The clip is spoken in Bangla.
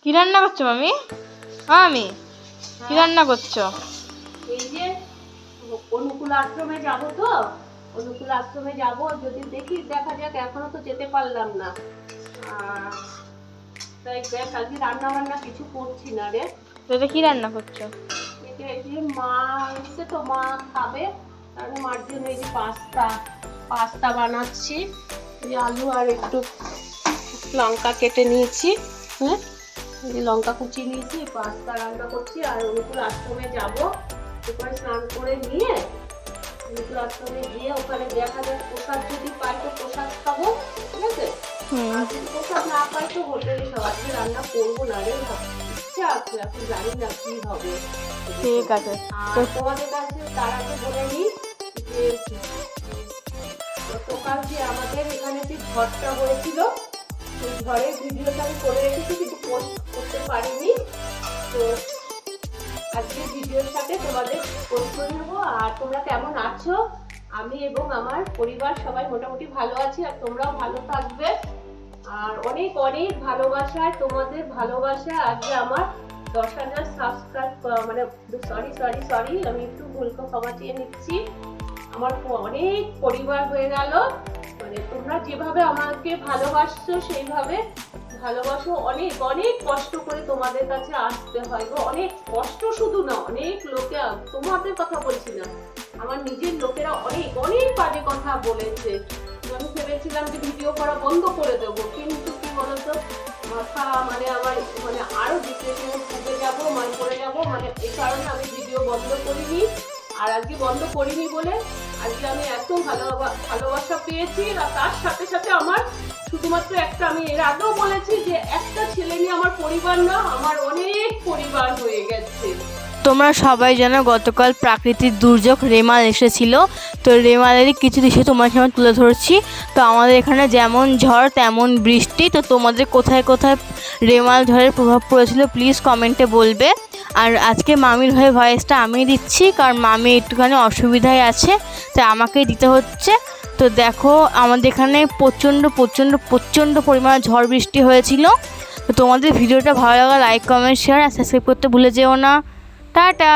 কি রান্না করছো মামি? মামি কি রান্না করছো? এই যে অনুকূল আশ্রমে যাব, তো অনুকূল আশ্রমে যাব, যদি দেখি দেখা যাক, এখনো তো যেতে পারলাম না। তাই দেখ আজকে রান্না বান্না কিছু করছি না রে। এটা কি রান্না করছো? এটা এই যে মা এসে, তো মা খাবে, তাহলে মার জন্য এই যে পাস্তা বানাচ্ছি। এই যে আলু আর একটু লঙ্কা কেটে নিয়েছি, হ্যাঁ এই যে লঙ্কা কুচি নিয়েছি, পাস্তা রান্না করছি। আর অনুকূল আশ্রমে যাবো, ওখানে স্নান করে নিয়ে অনুকূল আশ্রমে গিয়ে ওখানে দেখা যাক, প্রসাদ যদি পাই তো প্রসাদ খাবো, ঠিক আছে? আর যদি প্রসাদ না পাই তো হোটেলে খাবো। আজকে রান্না করবো না রে, ইচ্ছা আছে, এখন জানি না কি হবে। ঠিক আছে। আর তোমাদের কাছে তার আগে বলে নিই যে গতকাল যে আমাদের এখানে যে ঝড়টা হয়েছিল, সেই ঝড়ের ভিডিওটা আমি করে রেখেছি, কিন্তু পোস্ট করতে পারিনি। তো আজকে ভিডিওর সাথে তোমাদের পোস্ট করে নেবো। আর তোমরা কেমন আছো? আমি এবং আমার পরিবার সবাই মোটামুটি ভালো আছি, আর তোমরাও ভালো থাকবে। আর অনেক অনেক ভালোবাসা, তোমাদের ভালোবাসা আজকে আমার 10,000 সাবস্ক্রাইব, মানে সরি আমি একটু ভুল ক্ষমা চেয়ে নিচ্ছি। আমার অনেক পরিবার হয়ে গেল। মানে তোমরা যেভাবে আমাকে ভালোবাসছো সেইভাবে ভালোবাসো। অনেক অনেক কষ্ট করে তোমাদের কাছে আসতে হয় গো, অনেক কষ্ট, শুধু না অনেক লোকে, তোমাদের কথা বলছি না, আমার নিজের লোকেরা অনেক অনেক বাজে কথা বলেছে। আমি ভেবেছিলাম যে ভিডিও করা বন্ধ করে দেবো, কিন্তু কি বলতো, মাথা মানে আমার মানে আরো ডিপ্রেশনে ভুগে যাবো, মানে পড়ে যাবো, মানে এই কারণে আমি ভিডিও বন্ধ করিনি। আর আজকে বন্ধ করিনি বলে আজকে আমি এত ভালোবাসা পেয়েছি। আর তার সাথে সাথে আমার শুধুমাত্র একটা, আমি এর আগেও বলেছি যে একটা ছেলে নিয়ে আমার পরিবার না, আমার অনেক পরিবার হয়ে গেছে। তোমরা সবাই জানো গতকাল প্রাকৃতিক দুর্যোগ রেমাল এসেছিল, তো রেমালেরই কিছু দৃশ্য তোমার সামনে তুলে ধরছি। তো আমাদের এখানে যেমন ঝড় তেমন বৃষ্টি, তো তোমাদের কোথায় কোথায় রেমাল ঝড়ের প্রভাব পড়েছিল প্লিজ কমেন্টে বলবে। আর আজকে মামির হয়ে ভয়েসটা আমি দিচ্ছি, কারণ মামি একটুখানি অসুবিধায় আছে, তাই আমাকেই দিতে হচ্ছে। তো দেখো আমাদের এখানে প্রচণ্ড প্রচণ্ড প্রচণ্ড পরিমাণে ঝড় বৃষ্টি হয়েছিল। তো তোমাদের ভিডিওটা ভালো লাগা লাইক কমেন্ট শেয়ার আর সাবস্ক্রাইব করতে ভুলে যেও না। টাটা।